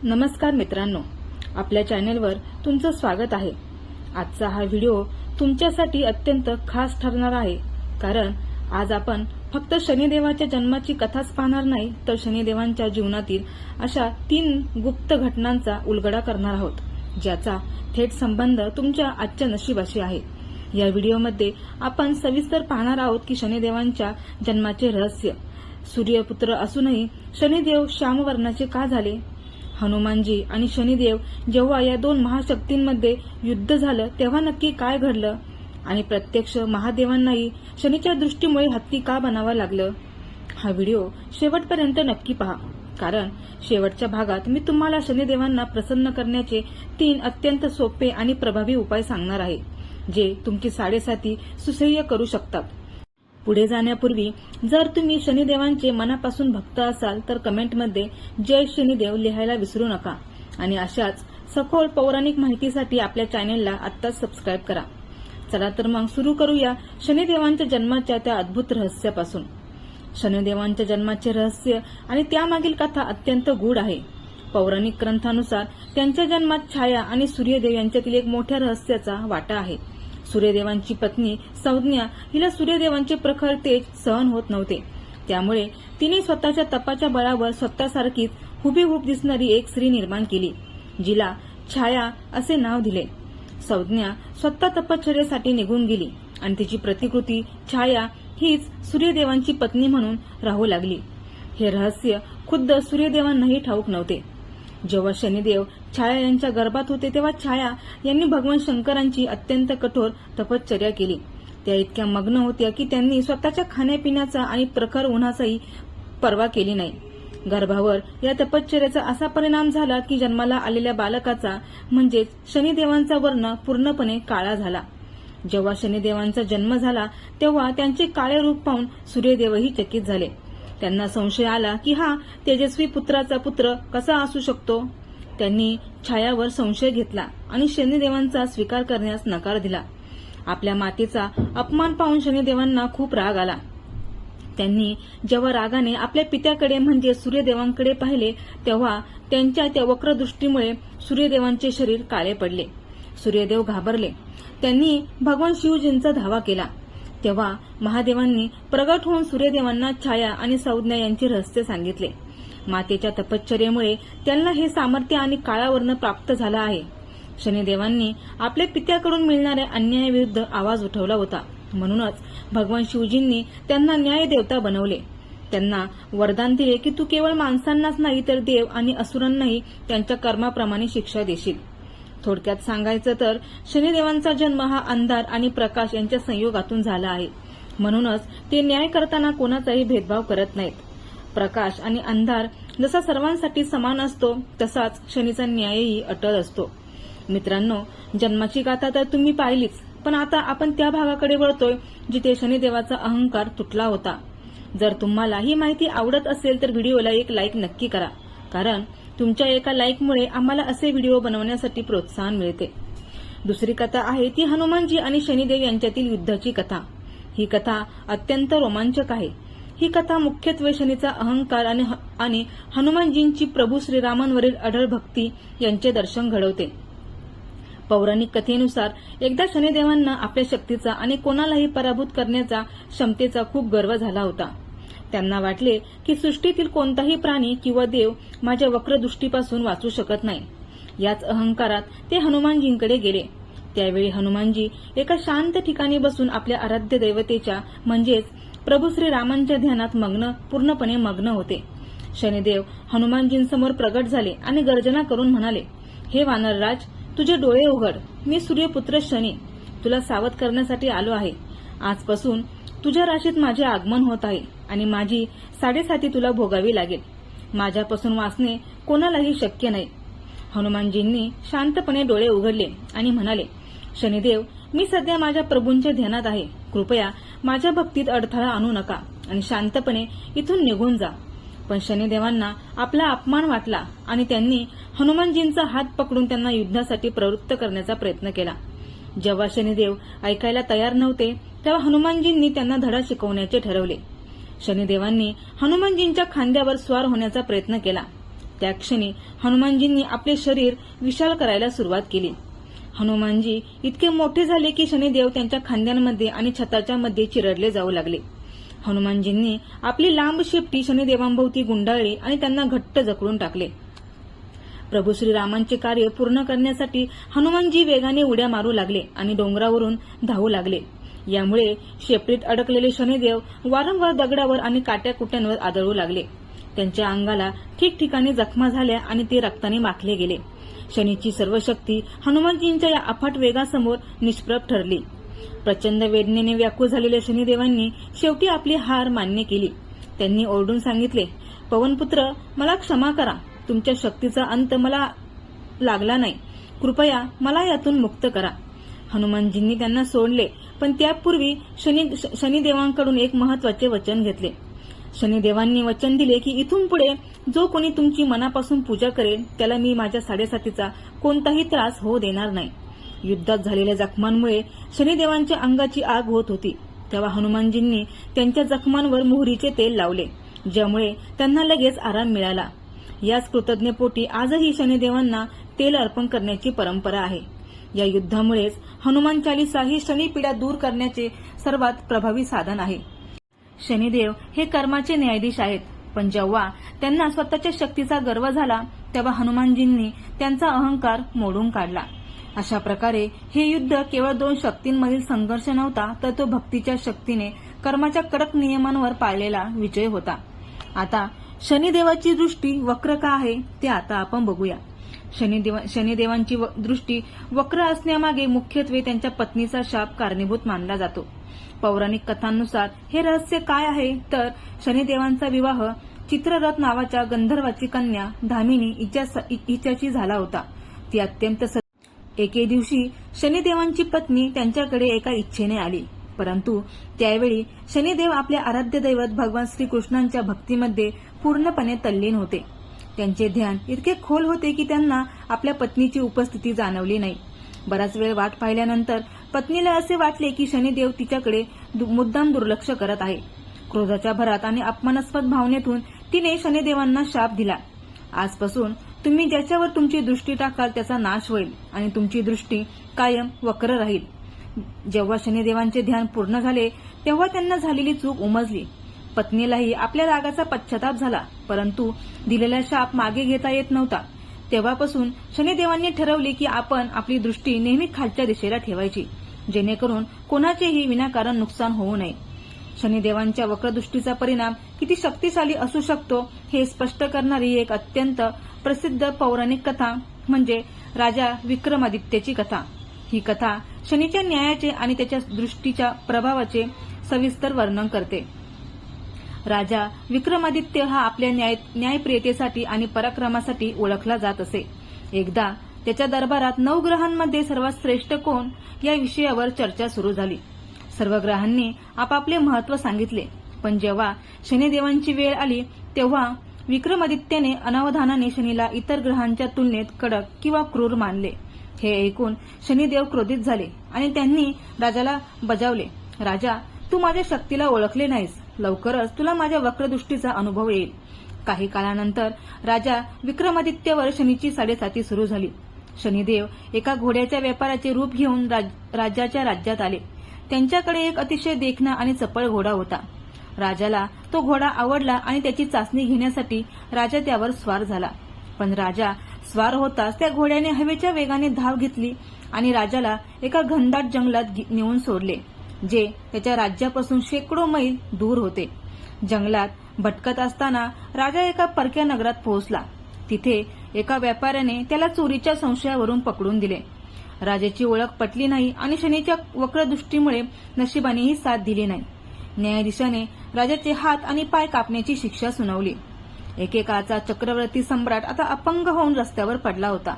नमस्कार मित्रांनो, आपल्या चॅनेलवर तुमचं स्वागत आहे। आजचा हा व्हिडिओ तुमच्यासाठी अत्यंत खास ठरणार आहे, कारण आज आपण फक्त शनिदेवाच्या जन्माची कथाच पाहणार नाही, तर शनिदेवांच्या जीवनातील अशा 3 गुप्त घटनांचा उलगडा करणार आहोत, ज्याचा थेट संबंध तुमच्या आजच्या नशिबाशी आहे। या व्हिडिओमध्ये आपण सविस्तर पाहणार आहोत की शनिदेवांच्या जन्माचे रहस्य, सूर्यपुत्र असूनही शनिदेव श्यामवर्णाचे का झाले, हनुमानजी आणि शनिदेव जेव्हा या 2 महाशक्तींमध्ये युद्ध झालं तेव्हा नक्की काय घडलं, आणि प्रत्यक्ष महादेवांनाही शनीच्या दृष्टीमुळे हत्ती का बनावं लागलं। हा व्हिडिओ शेवटपर्यंत नक्की पहा, कारण शेवटच्या भागात मी तुम्हाला शनिदेवांना प्रसन्न करण्याचे 3 अत्यंत सोपे आणि प्रभावी उपाय सांगणार आहे, जे तुमची साडेसाती सुसह्य करू शकतात। पुढे जाण्यापूर्वी जर तुम्ही शनिदेवांचे मनापासून भक्त असाल तर कमेंटमध्ये जय शनिदेव लिहायला विसरू नका, आणि अशाच सखोल पौराणिक माहितीसाठी आपल्या चॅनेलला आत्ताच सबस्क्राईब करा। चला तर मग सुरू करूया शनिदेवांच्या जन्माच्या त्या अद्भुत रहस्यापासून। शनिदेवांच्या जन्माचे रहस्य आणि त्यामागील कथा अत्यंत गूढ आहे। पौराणिक ग्रंथानुसार त्यांच्या जन्मात छाया आणि सूर्यदेव यांच्यातील एक मोठ्या रहस्याचा वाटा आहे। सूर्यदेवांची पत्नी संज्ञा हिला सूर्यदेवांचे प्रखर तेज सहन होत नव्हते, त्यामुळे तिने स्वतःच्या तपाच्या बळावर स्वतःसारखीच हुबेहूब दिसणारी एक स्त्री निर्माण केली, जिला छाया असे नाव दिले। संज्ञा स्वतः तपश्चर्येसाठी निघून गेली आणि तिची प्रतिकृती छाया हीच सूर्यदेवांची पत्नी म्हणून राहू लागली। हे रहस्य खुद्द सूर्यदेवांनाही ठाऊक नव्हते। जेव्हा शनिदेव छाया यांच्या गर्भात होते तेव्हा छाया यांनी भगवान शंकरांची अत्यंत कठोर तपश्चर्या केली। त्या इतक्या मग्न होत्या की त्यांनी स्वतःच्या खाण्यापिण्याचा आणि प्रखर उन्हाचाही पर्वा केली नाही। गर्भावर या तपश्चर्याचा असा परिणाम झाला की जन्माला आलेल्या बालकाचा म्हणजेच शनिदेवांचा वर्ण पूर्णपणे काळा झाला। जेव्हा शनिदेवांचा जन्म झाला तेव्हा त्यांचे काळे रूप पाहून सूर्यदेवही चकित झाले। त्यांना संशय आला की हा तेजस्वी पुत्राचा पुत्र कसा असू शकतो। त्यांनी छायावर संशय घेतला आणि शनिदेवांचा स्वीकार करण्यास नकार दिला। आपल्या मातेचा अपमान पाहून शनिदेवांना खूप राग आला। त्यांनी जेव्हा रागाने आपल्या पित्याकडे म्हणजे सूर्यदेवांकडे पाहिले तेव्हा त्यांच्या त्या वक्रदृष्टीमुळे सूर्यदेवांचे शरीर काळे पडले। सूर्यदेव घाबरले। त्यांनी भगवान शिवजींचा धावा केला। तेव्हा महादेवांनी प्रगट होऊन सूर्यदेवांना छाया आणि संज्ञा यांचे रहस्य सांगितले। मातेच्या तपश्चर्येमुळे त्यांना हे सामर्थ्य आणि काळा वर्ण प्राप्त झाला आहे। शनिदेवांनी आपल्या पित्याकडून मिळणाऱ्या अन्यायाविरुद्ध आवाज उठवला होता, म्हणूनच भगवान शिवजींनी त्यांना न्याय देवता बनवले। त्यांना वरदान दिले की तू केवळ माणसांनाच नाही तर देव आणि असुरांनाही त्यांच्या कर्माप्रमाणे शिक्षा देशील। थोडक्यात सांगायचं तर शनिदेवांचा जन्म हा अंधार आणि प्रकाश यांच्या संयोगातून झाला आहे, म्हणूनच ते न्याय करताना कोणाचाही भेदभाव करत नाहीत। प्रकाश आणि अंधार जसा सर्वांसाठी समान असतो तसाच शनीचा न्यायही अटळ असतो। मित्रांनो, जन्माची गाथा तर तुम्ही पाहिलीच, पण आता आपण त्या भागाकडे वळतोय जिथे शनिदेवाचा अहंकार तुटला होता। जर तुम्हाला ही माहिती आवडत असेल तर व्हिडिओला एक लाईक नक्की करा, कारण तुमच्या एका लाईकमुळे आम्हाला असे व्हिडिओ बनवण्यासाठी प्रोत्साहन मिळते। दुसरी कथा आहे ती हनुमानजी आणि शनिदेव यांच्यातील युद्धाची कथा। ही कथा अत्यंत रोमांचक आहे। ही कथा मुख्यत्वे शनीचा अहंकार आणि हनुमानजींची प्रभू श्रीरामांवरील अढळ भक्ती यांचे दर्शन घडवते। पौराणिक कथेनुसार एकदा शनिदेवांना आपल्या शक्तीचा आणि कोणालाही पराभूत करण्याचा क्षमतेचा खूप गर्व झाला होता। त्यांना वाटले की सृष्टीतील कोणताही प्राणी किंवा देव माझ्या वक्रदृष्टीपासून वाचू शकत नाही। याच अहंकारात ते हनुमानजींकडे गेले। त्यावेळी हनुमानजी एका शांत ठिकाणी बसून आपल्या आराध्य दैवतेच्या म्हणजेच प्रभू श्रीरामांच्या ध्यानात पूर्णपणे मग्न होते। शनिदेव हनुमानजींसमोर प्रगट झाले आणि गर्जना करून म्हणाले, हे वानरराज, तुझे डोळे उघड। मी सूर्यपुत्र शनी तुला सावध करण्यासाठी आलो आहे। आजपासून तुझ्या राशीत माझे आगमन होत आहे आणि माझी साडेसाती तुला भोगावी लागेल। माझ्यापासून वाचणे कोणालाही शक्य नाही। हनुमानजींनी शांतपणे डोळे उघडले आणि म्हणाले, शनिदेव, मी सध्या माझ्या प्रभूंच्या ध्यानात आहे। कृपया माझ्या भक्तीत अडथळा आणू नका आणि शांतपणे इथून निघून जा। पण शनिदेवांना आपला अपमान वाटला आणि त्यांनी हनुमानजींचा हात पकडून त्यांना युद्धासाठी प्रवृत्त करण्याचा प्रयत्न केला। जेव्हा शनिदेव ऐकायला तयार नव्हते तेव्हा हनुमानजींनी त्यांना धडा शिकवण्याचे ठरवले। शनिदेवांनी हनुमानजींच्या खांद्यावर स्वार होण्याचा प्रयत्न केला, त्या क्षणी हनुमानजींनी आपले शरीर विशाल करायला सुरुवात केली. हनुमानजी इतके मोठे झाले की शनिदेव त्यांच्या खांद्यांमध्ये आणि छताच्या मध्ये चिरडले जाऊ लागले. हनुमानजींनी आपली लांब शेपटी शनिदेवांभोवती गुंडाळली आणि त्यांना घट्ट जखडून टाकले. प्रभू श्रीरामांचे कार्य पूर्ण करण्यासाठी हनुमानजी वेगाने उड्या मारू लागले आणि डोंगरावरून धावू लागले. यामुळे शेपटीत अडकलेले शनिदेव वारंवार दगडावर आणि काट्याकुट्यांवर आदळू लागले. त्यांच्या अंगाला ठिकठिकाणी जखमा झाल्या आणि ते रक्ताने माखले गेले. शनीची सर्व शक्ती हनुमानजींच्या या अफाट वेगासमोर निष्प्रभ ठरली. प्रचंड वेदनेने व्याकुळ झालेल्या शनिदेवांनी शेवटी आपली हार मान्य केली. त्यांनी ओरडून सांगितले, पवनपुत्र, मला क्षमा करा. तुमच्या शक्तीचा अंत मला लागला नाही. कृपया मला यातून मुक्त करा. हनुमानजींनी त्यांना सोडले, पण त्यापूर्वी शनिदेवांकडून एक महत्वाचे वचन घेतले. शनिदेवांनी वचन दिले की इथून पुढे जो कोणी तुमची मनापासून पूजा करेल त्याला मी माझ्या साडेसातीचा कोणताही त्रास होऊ देणार नाही. युद्धात झालेल्या जखमांमुळे शनिदेवांच्या अंगाची आग होत होती. तेव्हा हनुमानजींनी त्यांच्या जखमांवर मोहरीचे तेल लावले, ज्यामुळे त्यांना लगेच आराम मिळाला. याच कृतज्ञपोटी आजही शनिदेवांना तेल अर्पण करण्याची परंपरा आहे. या युद्धामुळेच हनुमान चालीसा ही शनिपीडा दूर करण्याचे सर्वात प्रभावी साधन आहे. शनिदेव हे कर्माचे न्यायाधीश आहेत, पण जेव्हा त्यांना स्वतःच्या शक्तीचा गर्व झाला तेव्हा हनुमानजींनी त्यांचा अहंकार मोडून काढला. अशा प्रकारे हे युद्ध केवळ दोन शक्तींमधील संघर्ष नव्हता, तर तो भक्तीच्या शक्तीने कर्माच्या कडक नियमांवर पाळलेला विजय होता. आता शनिदेवाची दृष्टी वक्र का आहे ते आता आपण बघूया. शनिदेवांची दृष्टी वक्र असण्यामागे मुख्यत्वे त्यांच्या पत्नीचा शाप कारणीभूत मानला जातो. पौराणिक कथांनुसार हे रहस्य काय आहे तर शनिदेवांचा विवाह चित्ररथ नावाच्या गंधर्वाची कन्या धामिनी हिच्याशी झाला होता. ती अत्यंत एके दिवशी शनिदेवांची पत्नी त्यांच्याकडे एका इच्छेने आली, परंतु त्यावेळी शनिदेव आपल्या आराध्य दैवत भगवान श्रीकृष्णांच्या भक्तीमध्ये पूर्णपणे तल्लीन होते. त्यांचे ध्यान इतके खोल होते की त्यांना आपल्या पत्नीची उपस्थिती जाणवली नाही. बराच वेळ वाट पाहिल्यानंतर पत्नीला असे वाटले की शनिदेव तिच्याकडे मुद्दाम दुर्लक्ष करत आहे. क्रोधाच्या भरात आणि अपमानास्पद भावनेतून तिने शनिदेवांना शाप दिला, आजपासून तुम्ही ज्याच्यावर तुमची दृष्टी टाकाल त्याचा नाश होईल आणि तुमची दृष्टी कायम वक्र राहील. जेव्हा शनिदेवांचे ध्यान पूर्ण झाले तेव्हा त्यांना झालेली चूक उमजली. पत्नीलाही आपल्या रागाचा पश्चाताप झाला, परंतु दिलेला शाप मागे घेता येत नव्हता. तेव्हापासून शनिदेवांनी ठरवले की आपण आपली दृष्टी नेहमी खालच्या दिशेला ठेवायची, जेणेकरून कोणाचेही विनाकारण नुकसान होऊ नये. शनिदेवांच्या वक्रदृष्टीचा परिणाम किती शक्तिशाली असू शकतो हे स्पष्ट करणारी एक अत्यंत प्रसिद्ध पौराणिक कथा म्हणजे राजा विक्रमादित्यची कथा. ही कथा शनीच्या न्यायाचे आणि त्याच्या दृष्टीच्या प्रभावाचे सविस्तर वर्णन करते. राजा विक्रमादित्य हा आपल्या न्यायप्रियतेसाठी आणि पराक्रमासाठी ओळखला जात असे. एकदा त्याच्या दरबारात 9 ग्रहांमध्ये सर्वात श्रेष्ठ कोण या विषयावर चर्चा सुरू झाली. सर्व ग्रहांनी आपापले महत्त्व सांगितले, पण जेव्हा शनिदेवांची वेळ आली तेव्हा विक्रमादित्याने अनावधानाने शनीला इतर ग्रहांच्या तुलनेत कडक किंवा क्रूर मानले. हे ऐकून शनिदेव क्रोधित झाले आणि त्यांनी राजाला बजावले, राजा, तू माझ्या शक्तीला ओळखले नाहीस. लवकरच तुला माझ्या वक्रदृष्टीचा अनुभव येईल. काही काळानंतर राजा विक्रमादित्यावर शनीची साडेसाती सुरू झाली. शनिदेव एका घोड्याच्या व्यापाराचे रूप घेऊन राजाच्या राज्यात आले. त्यांच्याकडे एक अतिशय देखणा आणि चपळ घोडा होता. राजाला तो घोडा आवडला आणि त्याची चाचणी घेण्यासाठी राजा त्यावर स्वार झाला. पण राजा स्वार होताच त्या घोड्याने हवेच्या वेगाने धाव घेतली आणि राजाला एका घनदाट जंगलात नेऊन सोडले, जे त्याच्या राज्यापासून शेकडो मैल दूर होते. जंगलात भटकत असताना राजा एका परक्या नगरात पोहोचला. तिथे एका व्यापाऱ्याने त्याला चोरीच्या संशयावरून पकडून दिले. राजाची ओळख पटली नाही आणि शनीच्या वक्रदृष्टीमुळे नशिबानेही साथ दिली नाही. न्यायाधीशाने राजाचे हात आणि पाय कापण्याची शिक्षा सुनावली. एकेकाळचा चक्रवर्ती सम्राट आता अपंग होऊन रस्त्यावर पडला होता.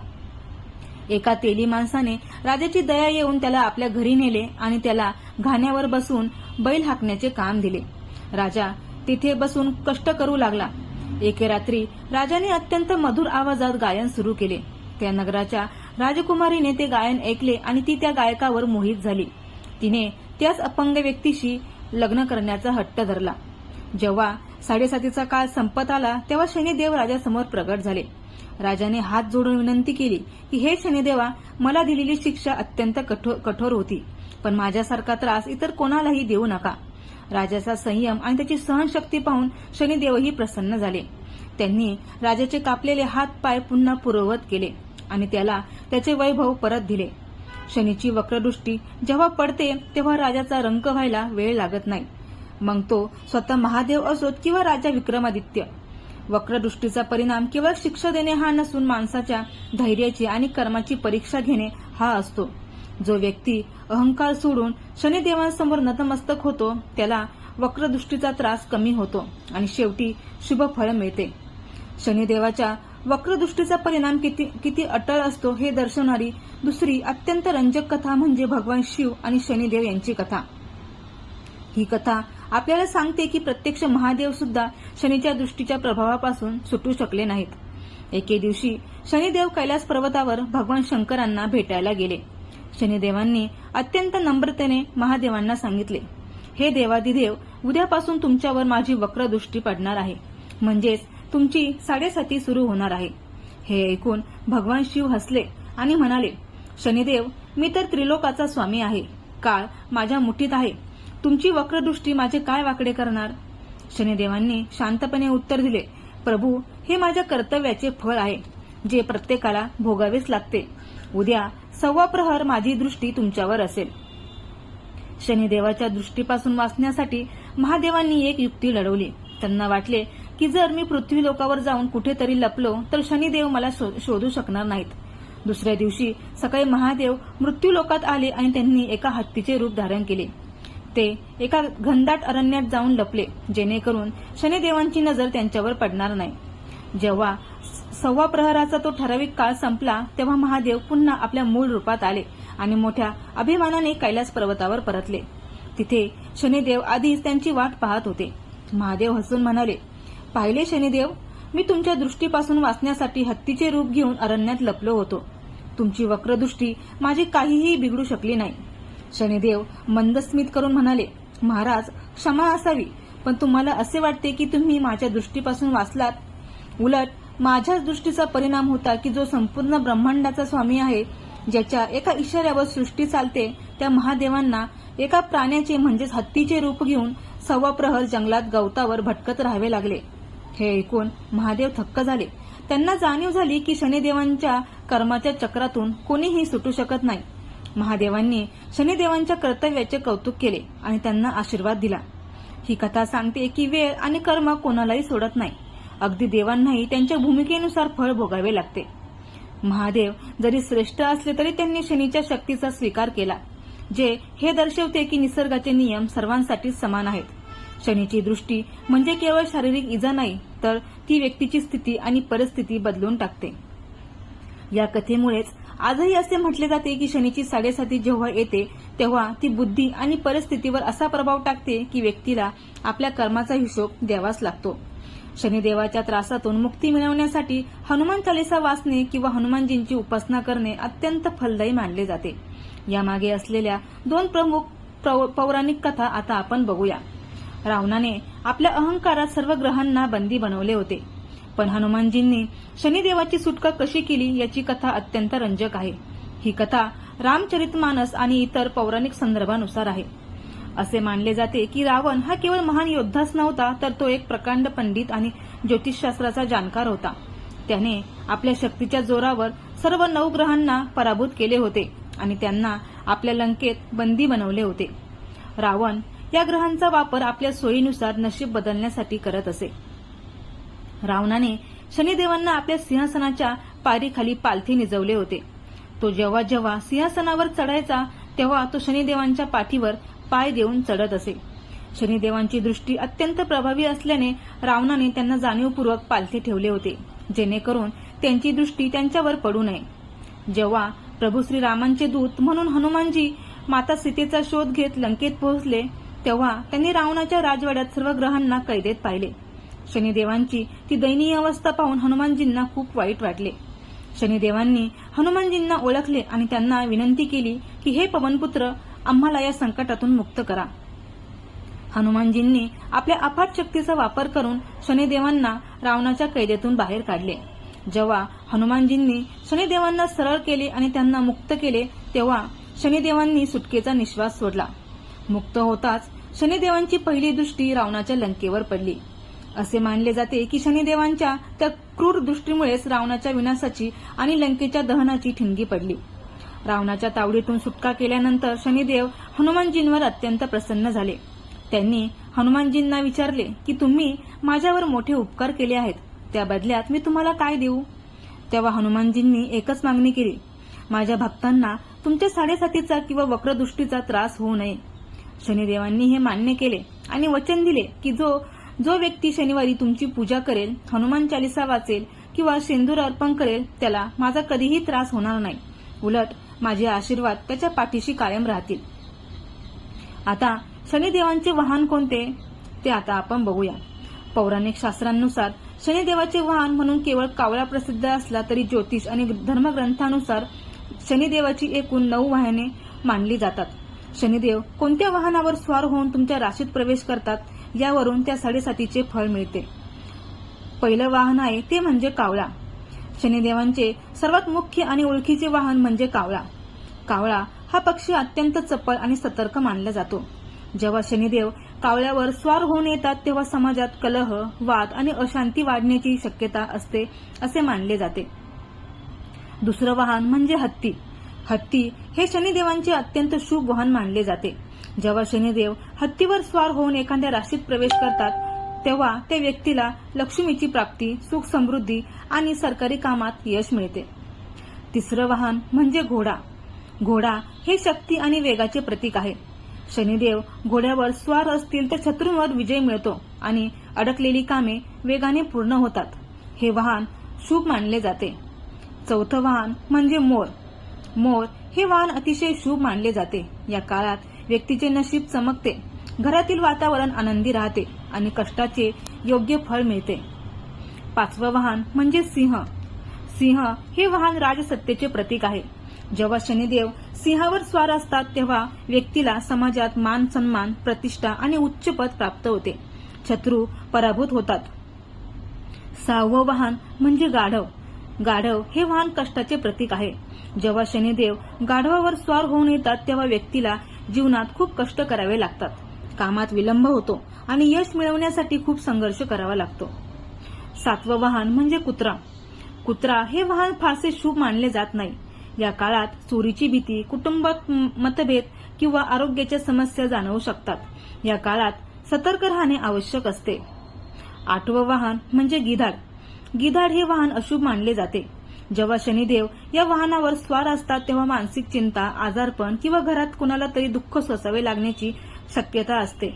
एका तेली माणसाने राजाची दया येऊन त्याला आपल्या घरी नेले आणि त्याला घाण्यावर बसून बैल हाकण्याचे काम दिले. राजा तिथे बसून कष्ट करू लागला. एके रात्री राजाने अत्यंत मधुर आवाजात गायन सुरू केले. त्या नगराच्या राजकुमारीने ते गायन ऐकले आणि ती त्या गायकावर मोहित झाली. तिने त्याच अपंग व्यक्तीशी लग्न करण्याचा हट्ट धरला. जेव्हा साडेसातीचा काळ संपत आला तेव्हा शनिदेव राजासमोर प्रगट झाले. राजाने हात जोडून विनंती केली की हे शनिदेवा, मला दिलेली शिक्षा अत्यंत कठोर होती, पण माझ्यासारखा त्रास इतर कोणालाही देऊ नका. राजाचा संयम आणि त्याची सहनशक्ती पाहून शनिदेवही प्रसन्न झाले. त्यांनी राजाचे कापलेले हात पाय पुन्हा पूर्ववत केले आणि त्याला त्याचे वैभव परत दिले. शनीची वक्रदृष्टी जेव्हा पडते तेव्हा राजाचा रंक व्हायला वेळ लागत नाही, मग तो स्वतः महादेव असोत किंवा राजा विक्रमादित्य. वक्रदृष्टीचा परिणाम केवळ शिक्षा देणे हा नसून माणसाच्या धैर्याची आणि कर्माची परीक्षा घेणे हा असतो. जो व्यक्ती अहंकार सोडून शनिदेवांसमोर नतमस्तक होतो त्याला वक्रदृष्टीचा त्रास कमी होतो आणि शेवटी शुभ फळ मिळते. शनिदेवाच्या वक्रदृष्टीचा परिणाम किती अटळ असतो हे दर्शवणारी दुसरी अत्यंत रंजक कथा म्हणजे भगवान शिव आणि शनिदेव यांची कथा. ही कथा आपल्याला सांगते की प्रत्यक्ष महादेव सुद्धा शनीच्या दृष्टीच्या प्रभावापासून सुटू शकले नाहीत. एके दिवशी शनिदेव कैलास पर्वतावर भगवान शंकरांना भेटायला गेले. शनिदेवांनी अत्यंत नम्रतेने महादेवांना सांगितले, हे देवादिदेव, उद्यापासून तुमच्यावर माझी वक्रदृष्टी पडणार आहे, म्हणजेच तुमची साडेसाती सुरू होणार आहे. हे ऐकून भगवान शिव हसले आणि म्हणाले, शनिदेव, मी तर त्रिलोकाचा स्वामी आहे, काळ माझ्या मुठीत आहे, तुमची वक्रदृष्टी माझे काय वाकडे करणार? शनिदेवांनी शांतपणे उत्तर दिले, प्रभू, हे माझ्या कर्तव्याचे फळ आहे, जे प्रत्येकाला भोगावेच लागते. उद्या 1.15 प्रहर माझी दृष्टी तुमच्यावर असेल. शनिदेवाच्या दृष्टीपासून वाचण्यासाठी महादेवांनी एक युक्ती लढवली. त्यांना वाटले की जर मी पृथ्वी लोकावर जाऊन कुठेतरी लपलो तर शनिदेव मला शोधू शकणार नाहीत. दुसऱ्या दिवशी सकाळी महादेव मृत्यू लोकात आले आणि त्यांनी एका हत्तीचे रूप धारण केले. ते एका घनदाट अरण्यात जाऊन लपले, जेणेकरून शनिदेवांची नजर त्यांच्यावर पडणार नाही. जेव्हा 1.15 प्रहराचा तो ठराविक काळ संपला तेव्हा महादेव पुन्हा आपल्या मूळ रूपात आले आणि मोठ्या अभिमानाने कैलास पर्वतावर परतले. तिथे शनिदेव आधीच त्यांची वाट पाहत होते. महादेव हसून म्हणाले, पाहिले शनिदेव, मी तुमच्या दृष्टीपासून वाचण्यासाठी हत्तीचे रूप घेऊन अरण्यात लपलो होतो. तुमची वक्रदृष्टी माझी काहीही बिघडू शकली नाही. शनिदेव मंदस्मित करून म्हणाले, महाराज, क्षमा असावी, पण तुम्हाला असे वाटते की तुम्ही माझ्या दृष्टीपासून वाचलात? उलट माझ्याच दृष्टीचा परिणाम होता की जो संपूर्ण ब्रह्मांडाचा स्वामी आहे, ज्याच्या एका इशाऱ्यावर सृष्टी चालते, त्या महादेवांना एका प्राण्याचे म्हणजेच हत्तीचे रूप घेऊन 1.15 प्रहर जंगलात गवतावर भटकत राहावे लागले. हे ऐकून महादेव थक्क झाले. त्यांना जाणीव झाली की शनिदेवांच्या कर्माच्या चक्रातून कोणीही सुटू शकत नाही. महादेवांनी शनिदेवांच्या कर्तव्याचे कौतुक केले आणि त्यांना आशीर्वाद दिला. ही कथा सांगते की वेळ आणि कर्म कोणालाही सोडत नाही. अगदी देवांनाही त्यांच्या भूमिकेनुसार फळ भोगावे लागते. महादेव जरी श्रेष्ठ असले तरी त्यांनी शनीच्या शक्तीचा स्वीकार केला, जे हे दर्शवते की निसर्गाचे नियम सर्वांसाठी समान आहेत. शनीची दृष्टी म्हणजे केवळ शारीरिक इजा नाही, तर ती व्यक्तीची स्थिती आणि परिस्थिती बदलून टाकते. या कथेमुळेच आजही असे म्हटले जाते की शनीची साडेसाती जेव्हा येते तेव्हा ती बुद्धी आणि परिस्थितीवर असा प्रभाव टाकते की व्यक्तीला आपल्या कर्माचा हिशोब द्यावाच लागतो. शनिदेवाच्या त्रासातून मुक्ती मिळवण्यासाठी हनुमान चालीसा वाचणे किंवा हनुमानजींची उपासना करणे अत्यंत फलदायी मानले जाते. यामागे असलेल्या 2 प्रमुख पौराणिक कथा आता आपण बघूया. रावणाने आपल्या अहंकारात सर्व ग्रहांना बंदी बनवले होते, पण हनुमानजींनी शनिदेवाची सुटका कशी केली याची कथा अत्यंत रंजक आहे. ही कथा रामचरितमानस आणि इतर पौराणिक संदर्भानुसार आहे. असे मानले जाते की रावण हा केवळ महान योद्धाच नव्हता, तर तो एक प्रकांड पंडित आणि ज्योतिषशास्त्राचा जाणकार होता. त्याने आपल्या शक्तीच्या जोरावर सर्व 9 ग्रहांना पराभूत केले होते आणि त्यांना आपल्या लंकेत बंदी बनवले होते. रावण या ग्रहांचा वापर आपल्या सोयीनुसार नशीब बदलण्यासाठी करत असे. रावणाने शनिदेवांना आपल्या सिंहासनाच्या पारीखाली पालथी निजवले होते. तो जेव्हा जेव्हा सिंहासनावर चढायचा तेव्हा तो शनिदेवांच्या पाठीवर पाय देऊन चढत असे. शनिदेवांची दृष्टी अत्यंत प्रभावी असल्याने रावणाने त्यांना जाणीवपूर्वक पालथी ठेवले होते, जेणेकरून त्यांची दृष्टी त्यांच्यावर पडू नये. जेव्हा प्रभू श्रीरामांचे दूत म्हणून हनुमानजी माता सीतेचा शोध घेत लंकेत पोहोचले तेव्हा त्यांनी रावणाच्या राजवाड्यात सर्व ग्रहांना कैदेत पाहिले. शनिदेवांची ती दयनीय अवस्था पाहून हनुमानजींना खूप वाईट वाटले. शनिदेवांनी हनुमानजींना ओळखले आणि त्यांना विनंती केली की हे पवनपुत्र, आम्हाला या संकटातून मुक्त करा. हनुमानजींनी आपल्या अफाट शक्तीचा वापर करून शनिदेवांना रावणाच्या कैदेतून बाहेर काढले. जेव्हा हनुमानजींनी शनिदेवांना सरळ केले आणि त्यांना मुक्त केले तेव्हा शनिदेवांनी सुटकेचा निश्वास सोडला. मुक्त होताच शनिदेवांची पहिली दृष्टी रावणाच्या लंकेवर पडली. असे मानले जाते की शनिदेवांच्या त्या क्रूर दृष्टीमुळेच रावणाच्या विनाशाची आणि लंकेच्या दहनाची ठिणगी पडली. रावणाच्या तावडीतून सुटका केल्यानंतर शनिदेव हनुमानजींवर अत्यंत प्रसन्न झाले. त्यांनी हनुमानजींना विचारले की तुम्ही माझ्यावर मोठे उपकार केले आहेत, त्या बदल्यात मी तुम्हाला काय देऊ? तेव्हा हनुमानजींनी एकच मागणी केली, माझ्या भक्तांना तुमच्या साडेसातीचा किंवा वक्रदृष्टीचा त्रास होऊ नये. शनिदेवांनी हे मान्य केले आणि वचन दिले की जो व्यक्ती शनिवारी तुमची पूजा करेल, हनुमान चालीसा वाचेल किंवा शेंदूर अर्पण करेल त्याला माझा कधीही त्रास होणार नाही. उलट माझे आशीर्वाद त्याच्या पाठीशी कायम राहतील. आता शनिदेवांचे वाहन कोणते ते आता आपण बघूया. पौराणिक शास्त्रांनुसार शनिदेवाचे वाहन म्हणून केवळ कावळा प्रसिद्ध असला तरी ज्योतिष आणि धर्मग्रंथानुसार शनिदेवाची एकूण 9 वाहने मानली जातात. शनिदेव कोणत्या वाहनावर स्वार होऊन तुमच्या राशीत प्रवेश करतात यावरून त्या साडेसातीचे फळ मिळते. पहिलं वाहन आहे ते म्हणजे कावळा. शनिदेवांचे सर्वात मुख्य आणि ओळखीचे वाहन म्हणजे कावळा. कावळा हा पक्षी अत्यंत चपळ आणि सतर्क मानला जातो. जेव्हा शनिदेव कावळ्यावर स्वार होऊन येतात तेव्हा समाजात कलह, वाद आणि अशांती वाढण्याची शक्यता असते असे मानले जाते. दुसरं वाहन म्हणजे हत्ती. हत्ती हे शनिदेवांचे अत्यंत शुभ वाहन मानले जाते. जेव्हा शनिदेव हत्तीवर स्वार होऊन एखाद्या राशीत प्रवेश करतात तेव्हा त्या व्यक्तीला लक्ष्मीची प्राप्ती, सुख समृद्धी आणि सरकारी कामात यश मिळते. तिसरं वाहन म्हणजे घोडा. घोडा हे शक्ती आणि वेगाचे प्रतीक आहे. शनिदेव घोड्यावर स्वार असतील तर शत्रूंवर विजय मिळतो आणि अडकलेली कामे वेगाने पूर्ण होतात. हे वाहन शुभ मानले जाते. चौथं वाहन म्हणजे मोर. मोर हे वाहन अतिशय शुभ मानले जाते. या काळात व्यक्तीचे नशीब चमकते, घरातील वातावरण आनंदी राहते आणि कष्टाचे योग्य फळ मिळते. पाचवं वाहन म्हणजे सिंह. सिंह हे वाहन राजसत्तेचे प्रतीक आहे. जेव्हा शनिदेव सिंहावर स्वार असतात तेव्हा व्यक्तीला समाजात मान सन्मान, प्रतिष्ठा आणि उच्च पद प्राप्त होते. शत्रू पराभूत होतात. सहावं वाहन म्हणजे गाढव. गाढव हे वाहन कष्टाचे प्रतीक आहे. जेव्हा शनिदेव गाढवावर स्वार होऊन येतात तेव्हा व्यक्तीला जीवनात खूप कष्ट करावे लागतात, कामात विलंब होतो आणि यश मिळवण्यासाठी खूप संघर्ष करावा लागतो. सातवं वाहन म्हणजे कुत्रा. कुत्रा हे वाहन फारसे शुभ मानले जात नाही. या काळात चोरीची भीती, कुटुंबात मतभेद किंवा आरोग्याच्या समस्या जाणवू शकतात. या काळात सतर्क राहणे आवश्यक असते. आठवं वाहन म्हणजे गिधाड. गिधाड हे वाहन अशुभ मानले जाते. जेव्हा शनिदेव या वाहनावर स्वार असतात तेव्हा मानसिक चिंता, आजारपण किंवा घरात कुणाला तरी दुःख सोसावे लागण्याची शक्यता असते.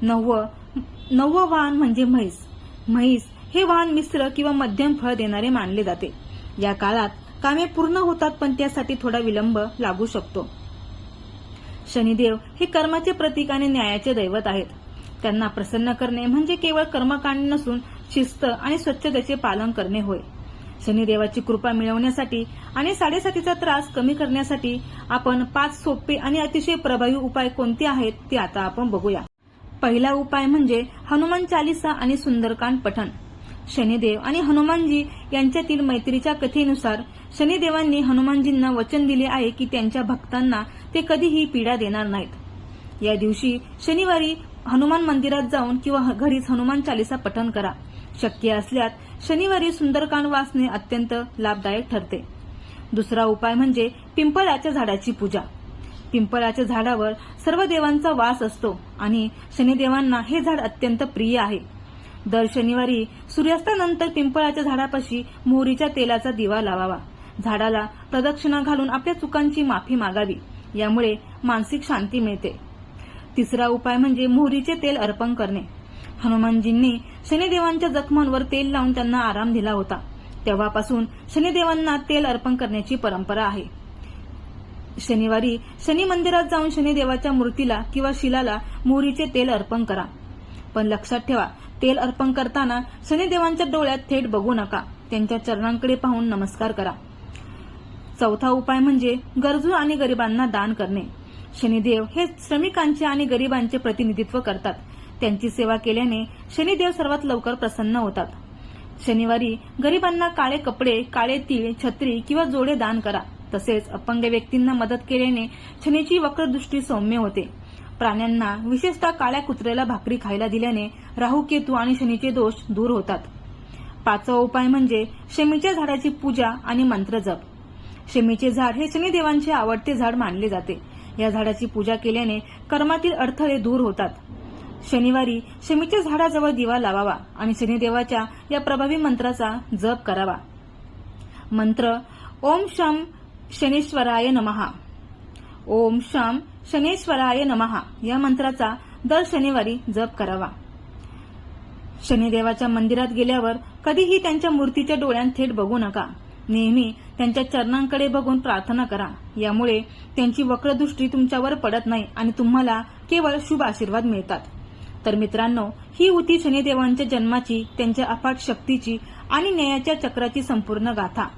नववं वाहन म्हणजे म्हैस. म्हैस हे वाहन मिश्र किंवा मध्यम फळ देणारे मानले जाते. या काळात कामे पूर्ण होतात पण त्यासाठी थोडा विलंब लागू शकतो. शनिदेव हे कर्माचे प्रतीक आणि न्यायाचे दैवत आहेत. त्यांना प्रसन्न करणे म्हणजे केवळ कर्मकांड नसून शिस्त आणि स्वच्छतेचे पालन करणे होय. शनिदेवाची कृपा मिळवण्यासाठी आणि साडेसातीचा त्रास कमी करण्यासाठी आपण 5 सोपे आणि अतिशय प्रभावी उपाय कोणते आहेत ते आता आपण बघूया. पहिला उपाय म्हणजे हनुमान चालीसा आणि सुंदरकांड पठण. शनिदेव आणि हनुमानजी यांच्यातील मैत्रीच्या कथेनुसार शनिदेवांनी हनुमानजींना वचन दिले आहे की त्यांच्या भक्तांना ते कधीही पीडा देणार नाहीत. या दिवशी शनिवारी हनुमान मंदिरात जाऊन किंवा घरीच हनुमान चालीसा पठण करा. शक्य असल्यास शनिवारी सुंदरकांड वाचणे अत्यंत लाभदायक ठरते. दुसरा उपाय म्हणजे पिंपळाच्या झाडाची पूजा. पिंपळाच्या झाडावर सर्व देवांचा वास असतो आणि शनिदेवांना हे झाड अत्यंत प्रिय आहे. दर शनिवारी सूर्यास्तानंतर पिंपळाच्या झाडापाशी मोहरीच्या तेलाचा दिवा लावावा. झाडाला प्रदक्षिणा घालून आपल्या चुकांची माफी मागावी. यामुळे मानसिक शांती मिळते. तिसरा उपाय म्हणजे मोहरीचे तेल अर्पण करणे. हनुमानजींनी शनिदेवांच्या जखमांवर तेल लावून त्यांना आराम दिला होता. तेव्हापासून शनिदेवांना तेल अर्पण करण्याची परंपरा आहे. शनिवारी शनी मंदिरात जाऊन शनिदेवाच्या मूर्तीला किंवा शिलाला मोहरीचे तेल अर्पण करा. पण लक्षात ठेवा, तेल अर्पण करताना शनिदेवांच्या डोळ्यात थेट बघू नका. त्यांच्या चरणांकडे पाहून नमस्कार करा. चौथा उपाय म्हणजे गरजू आणि गरिबांना दान करणे. शनिदेव हे श्रमिकांचे आणि गरिबांचे प्रतिनिधित्व करतात. त्यांची सेवा केल्याने शनिदेव सर्वात लवकर प्रसन्न होतात. शनिवारी गरिबांना काळे कपडे, काळे तीळ, छत्री किंवा जोडे दान करा. तसेच अपंग व्यक्तींना मदत केल्याने शनीची वक्रदृष्टी सौम्य होते. प्राण्यांना विशेषतः काळ्या कुत्र्याला भाकरी खायला दिल्याने राहू, केतू आणि शनीचे दोष दूर होतात. 5वा उपाय म्हणजे शमीच्या झाडाची पूजा आणि मंत्र जप. शमीचे झाड हे शनिदेवांचे आवडते झाड मानले जाते. या झाडाची पूजा केल्याने कर्मातील अडथळे दूर होतात. शनिवारी शमीच्या झाडाजवळ दिवा लावावा आणि शनिदेवाच्या या प्रभावी मंत्राचा जप करावा. मंत्र ओम शम शनेश्वराय नमः. ओम शम शनेश्वराय नमः या मंत्राचा दर शनिवारी जप करावा. शनिदेवाच्या मंदिरात गेल्यावर कधीही त्यांच्या मूर्तीच्या डोळ्यांत थेट बघू नका. नेहमी त्यांच्या चरणांकडे बघून प्रार्थना करा. यामुळे त्यांची वक्रदृष्टी तुमच्यावर पडत नाही आणि तुम्हाला केवळ शुभ आशीर्वाद मिळतात. तर मित्रांनो, ही होती शनिदेवांच्या जन्माची, त्यांच्या अफाट शक्तीची आणि न्यायाच्या चक्राची संपूर्ण गाथा.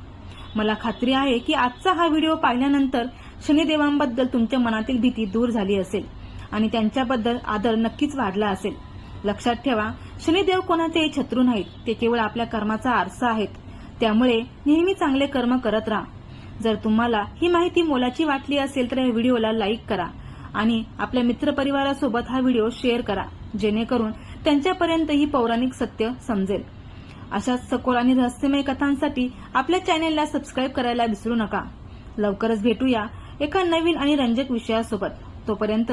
मला खात्री आहे की आजचा हा व्हिडिओ पाहिल्यानंतर शनिदेवांबद्दल तुमच्या मनातील भीती दूर झाली असेल आणि त्यांच्याबद्दल आदर नक्कीच वाढला असेल. लक्षात ठेवा, शनिदेव कोणाचेही शत्रू नाहीत, ते केवळ आपल्या कर्माचा आरसा आहेत. त्यामुळे नेहमी चांगले कर्म करत राहा. जर तुम्हाला ही माहिती मोलाची वाटली असेल तर या व्हिडिओला लाईक करा आणि आपल्या मित्रपरिवारासोबत हा व्हिडिओ शेअर करा, जेणेकरून त्यांच्यापर्यंत ही पौराणिक सत्य समजेल. अशाच सखोल आणि रहस्यमय कथांसाठी आपल्या चॅनेलला सबस्क्राईब करायला विसरू नका. लवकरच भेटूया एका नवीन आणि रंजक विषयासोबत. तोपर्यंत